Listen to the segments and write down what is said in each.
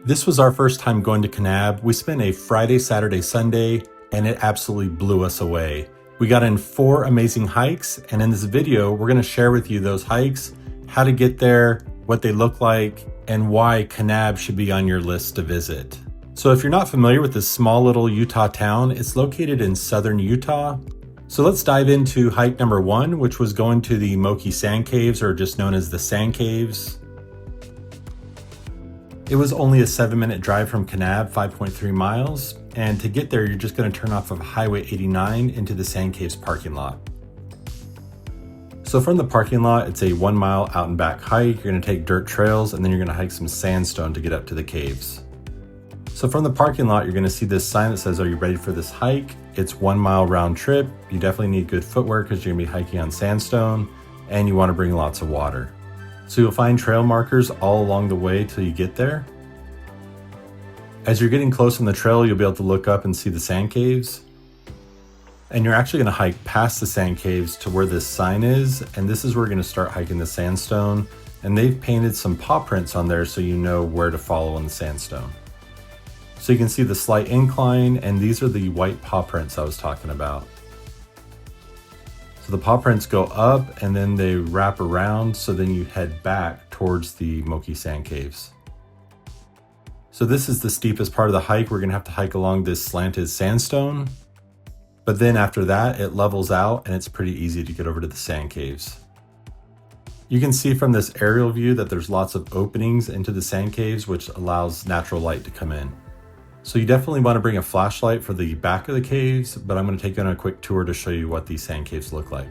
This was our first time going to Kanab. We spent a Friday, Saturday, Sunday, and it absolutely blew us away. We got in 4 amazing hikes, and in this video, we're gonna share with you those hikes, how to get there, what they look like, and why Kanab should be on your list to visit. So if you're not familiar with this small little Utah town, it's located in southern Utah. So let's dive into hike number 1, which was going to the Moqui Sand Caves, or just known as the Sand Caves. It was only a 7-minute drive from Kanab, 5.3 miles. And to get there, you're just gonna turn off of Highway 89 into the Sand Caves parking lot. So from the parking lot, it's a 1 mile out and back hike. You're gonna take dirt trails, and then you're gonna hike some sandstone to get up to the caves. So from the parking lot, you're gonna see this sign that says, "Are you ready for this hike?" It's 1 mile round trip. You definitely need good footwear because you're gonna be hiking on sandstone, and you wanna bring lots of water. So you'll find trail markers all along the way till you get there. As you're getting close on the trail, you'll be able to look up and see the sand caves. And you're actually gonna hike past the sand caves to where this sign is, and this is where you're gonna start hiking the sandstone. And they've painted some paw prints on there so you know where to follow on the sandstone. So you can see the slight incline, and these are the white paw prints I was talking about. So the paw prints go up and then they wrap around, so then you head back towards the Moqui Sand Caves. So this is the steepest part of the hike. We're gonna have to hike along this slanted sandstone, but then after that, it levels out and it's pretty easy to get over to the sand caves. You can see from this aerial view that there's lots of openings into the sand caves, which allows natural light to come in. So you definitely want to bring a flashlight for the back of the caves, but I'm going to take you on a quick tour to show you what these sand caves look like.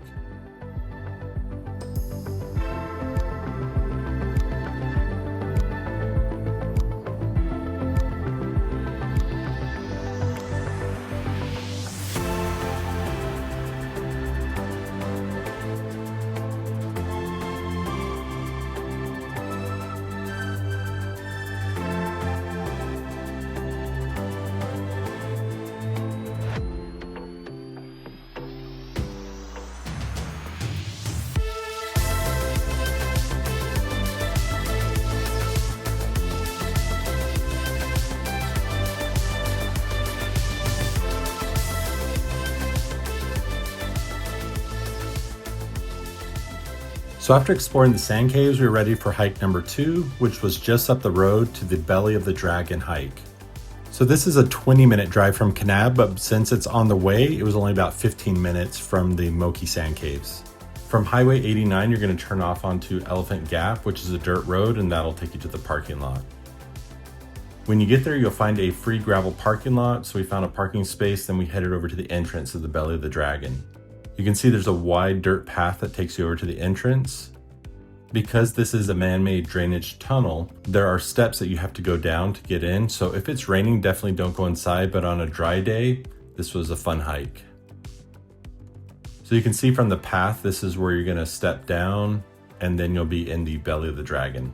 So after exploring the sand caves, we were ready for hike number 2, which was just up the road to the Belly of the Dragon hike. So this is a 20-minute drive from Kanab, but since it's on the way, it was only about 15 minutes from the Moqui Sand Caves. From Highway 89, you're going to turn off onto Elephant Gap, which is a dirt road, and that'll take you to the parking lot. When you get there, you'll find a free gravel parking lot. So we found a parking space, then we headed over to the entrance of the Belly of the Dragon. You can see there's a wide dirt path that takes you over to the entrance. Because this is a man-made drainage tunnel, there are steps that you have to go down to get in. So if it's raining, definitely don't go inside, but on a dry day, this was a fun hike. So you can see from the path, this is where you're gonna step down, and then you'll be in the Belly of the Dragon.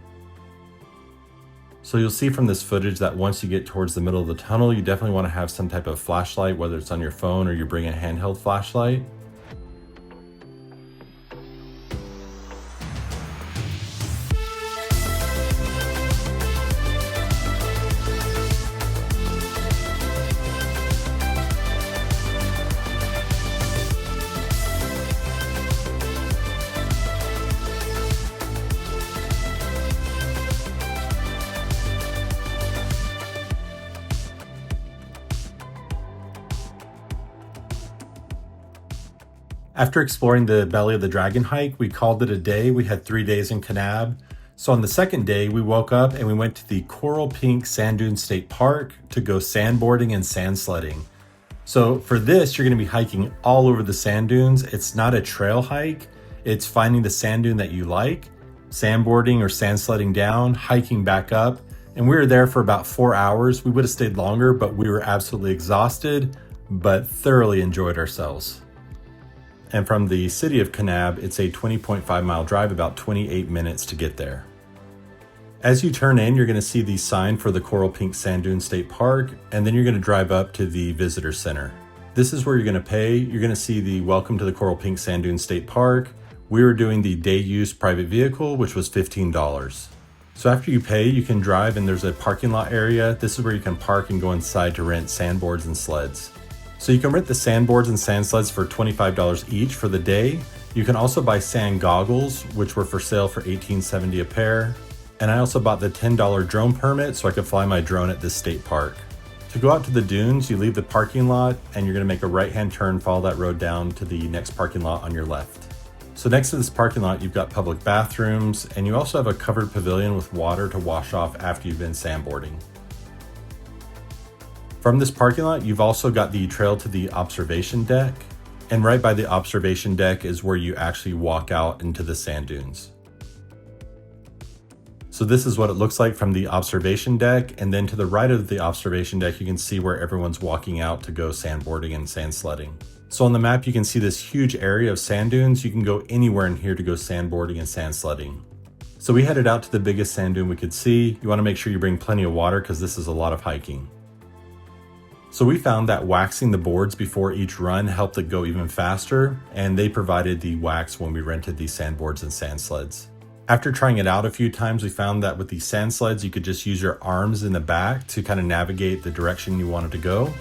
So you'll see from this footage that once you get towards the middle of the tunnel, you definitely wanna have some type of flashlight, whether it's on your phone or you bring a handheld flashlight. After exploring the Belly of the Dragon hike, we called it a day. We had 3 days in Kanab. So on the second day, we woke up and we went to the Coral Pink Sand Dune State Park to go sandboarding and sand sledding. So for this, you're gonna be hiking all over the sand dunes. It's not a trail hike. It's finding the sand dune that you like, sandboarding or sand sledding down, hiking back up. And we were there for about 4 hours. We would have stayed longer, but we were absolutely exhausted, but thoroughly enjoyed ourselves. And from the city of Kanab, it's a 20.5 mile drive, about 28 minutes to get there. As you turn in, you're gonna see the sign for the Coral Pink Sand Dune State Park, and then you're gonna drive up to the visitor center. This is where you're gonna pay. You're gonna see the Welcome to the Coral Pink Sand Dune State Park. We were doing the day use private vehicle, which was $15. So after you pay, you can drive and there's a parking lot area. This is where you can park and go inside to rent sandboards and sleds. So you can rent the sandboards and sand sleds for $25 each for the day. You can also buy sand goggles, which were for sale for $18.70 a pair. And I also bought the $10 drone permit so I could fly my drone at this state park. To go out to the dunes, you leave the parking lot and you're gonna make a right-hand turn, follow that road down to the next parking lot on your left. So next to this parking lot, you've got public bathrooms, and you also have a covered pavilion with water to wash off after you've been sandboarding. From this parking lot, you've also got the trail to the observation deck, and right by the observation deck is where you actually walk out into the sand dunes. So this is what it looks like from the observation deck, and then to the right of the observation deck, you can see where everyone's walking out to go sandboarding and sand sledding. So on the map, you can see this huge area of sand dunes. You can go anywhere in here to go sandboarding and sand sledding. So we headed out to the biggest sand dune we could see. You want to make sure you bring plenty of water because this is a lot of hiking. So we found that waxing the boards before each run helped it go even faster, and they provided the wax when we rented these sandboards and sand sleds. After trying it out a few times, we found that with these sand sleds, you could just use your arms in the back to kind of navigate the direction you wanted to go.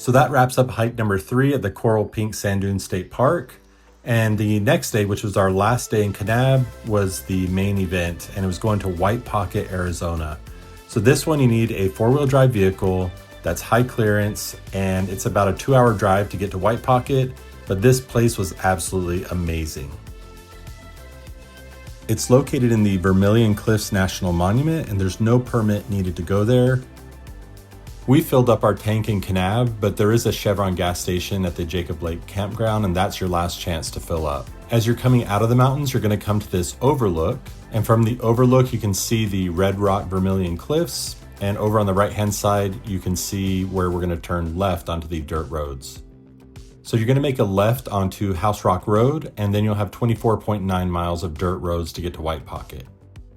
So that wraps up hike number 3 at the Coral Pink Sand Dune State Park. And the next day, which was our last day in Kanab, was the main event, and it was going to White Pocket, Arizona. So this one, you need a 4-wheel drive vehicle that's high clearance, and it's about a 2-hour drive to get to White Pocket, but this place was absolutely amazing. It's located in the Vermilion Cliffs National Monument, and there's no permit needed to go there. We filled up our tank in Kanab, but there is a Chevron gas station at the Jacob Lake campground, and that's your last chance to fill up. As you're coming out of the mountains, you're going to come to this overlook, and from the overlook you can see the Red Rock Vermilion Cliffs, and over on the right hand side you can see where we're going to turn left onto the dirt roads. So you're going to make a left onto House Rock Road, and then you'll have 24.9 miles of dirt roads to get to White Pocket.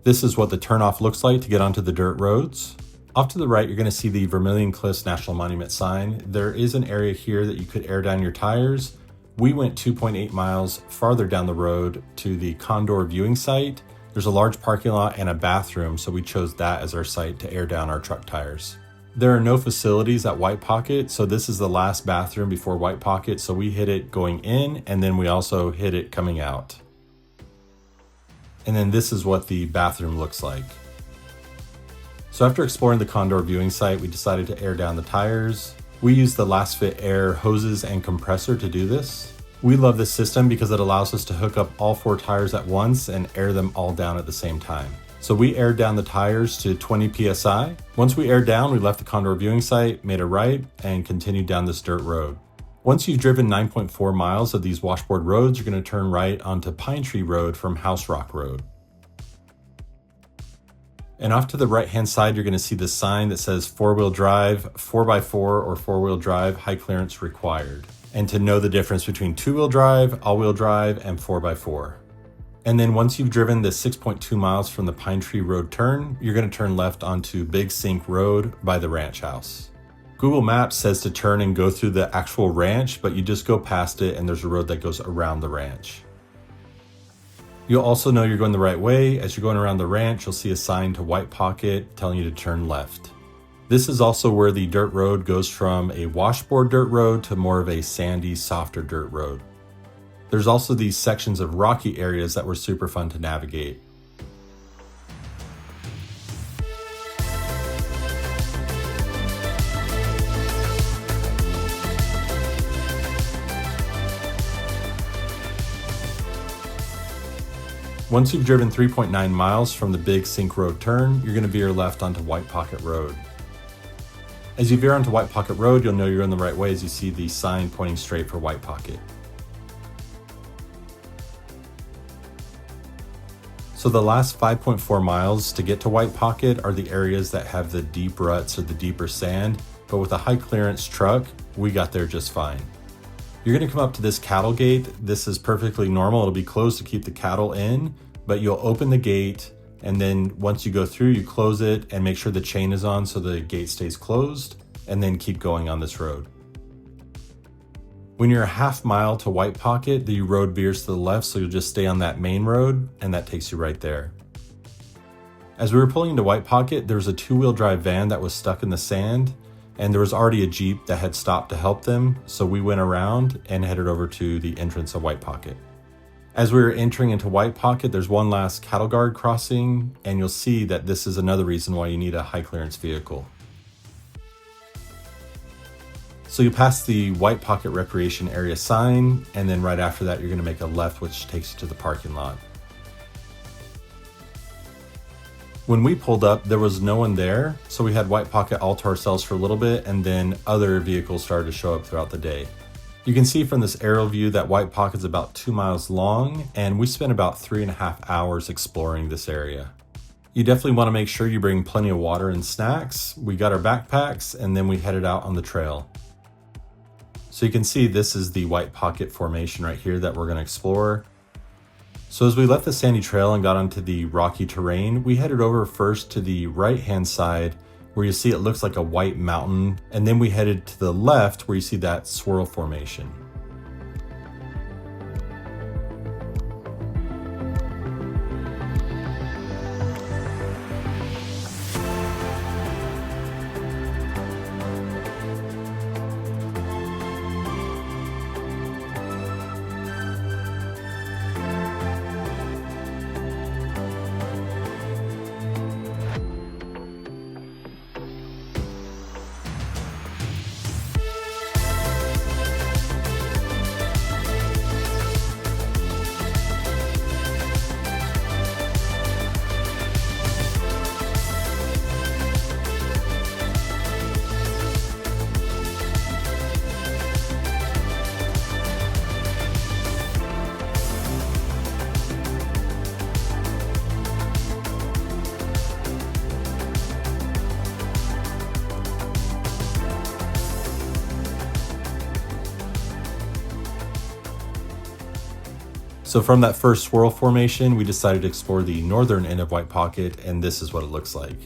This is what the turnoff looks like to get onto the dirt roads. Off to the right, you're going to see the Vermilion Cliffs National Monument sign. There is an area here that you could air down your tires. We went 2.8 miles farther down the road to the Condor viewing site. There's a large parking lot and a bathroom, so we chose that as our site to air down our truck tires. There are no facilities at White Pocket, so this is the last bathroom before White Pocket, so we hit it going in, and then we also hit it coming out. And then this is what the bathroom looks like. So after exploring the Condor viewing site, we decided to air down the tires. We used the Last Fit Air hoses and compressor to do this. We love this system because it allows us to hook up all 4 tires at once and air them all down at the same time. So we aired down the tires to 20 PSI. Once we aired down, we left the Condor viewing site, made a right, and continued down this dirt road. Once you've driven 9.4 miles of these washboard roads, you're going to turn right onto Pine Tree Road from House Rock Road. And off to the right-hand side, you're going to see the sign that says 4-wheel drive, 4x4 or 4-wheel drive, high clearance required. And to know the difference between 2-wheel drive, all-wheel drive, and 4x4. And then once you've driven the 6.2 miles from the Pine Tree Road turn, you're going to turn left onto Big Sink Road by the ranch house. Google Maps says to turn and go through the actual ranch, but you just go past it and there's a road that goes around the ranch. You'll also know you're going the right way. As you're going around the ranch, you'll see a sign to White Pocket telling you to turn left. This is also where the dirt road goes from a washboard dirt road to more of a sandy, softer dirt road. There's also these sections of rocky areas that were super fun to navigate. Once you've driven 3.9 miles from the big Sink Road turn, you're going to veer left onto White Pocket Road. As you veer onto White Pocket Road, you'll know you're in the right way as you see the sign pointing straight for White Pocket. So the last 5.4 miles to get to White Pocket are the areas that have the deep ruts or the deeper sand, but with a high clearance truck, we got there just fine. You're going to come up to this cattle gate. This is perfectly normal. It'll be closed to keep the cattle in, but you'll open the gate, and then once you go through, you close it and make sure the chain is on so the gate stays closed, and then keep going on this road. When you're a half mile to White Pocket, the road veers to the left, so you'll just stay on that main road, and that takes you right there. As we were pulling into White Pocket, there was a two-wheel drive van that was stuck in the sand, and there was already a Jeep that had stopped to help them, so we went around and headed over to the entrance of White Pocket. As we were entering into White Pocket, there's one last cattle guard crossing, and you'll see that this is another reason why you need a high clearance vehicle. So you pass the White Pocket Recreation Area sign, and then right after that, you're going to make a left, which takes you to the parking lot. When we pulled up, there was no one there, so we had White Pocket all to ourselves for a little bit, and then other vehicles started to show up throughout the day. You can see from this aerial view that White Pocket's about 2 miles long, and we spent about 3.5 hours exploring this area. You definitely want to make sure you bring plenty of water and snacks. We got our backpacks, and then we headed out on the trail. So you can see this is the White Pocket formation right here that we're going to explore. So as we left the sandy trail and got onto the rocky terrain, we headed over first to the right-hand side where you see it looks like a white mountain, and then we headed to the left where you see that swirl formation. So from that first swirl formation, we decided to explore the northern end of White Pocket, and this is what it looks like.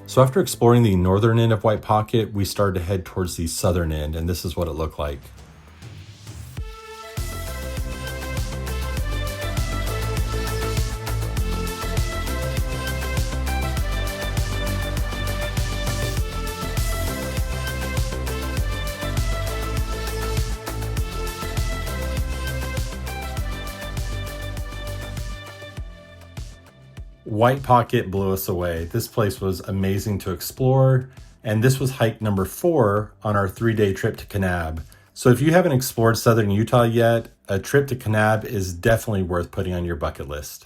So after exploring the northern end of White Pocket, we started to head towards the southern end, and this is what it looked like. White Pocket blew us away. This place was amazing to explore, and this was hike number 4 on our 3-day trip to Kanab. So if you haven't explored southern Utah yet, a trip to Kanab is definitely worth putting on your bucket list.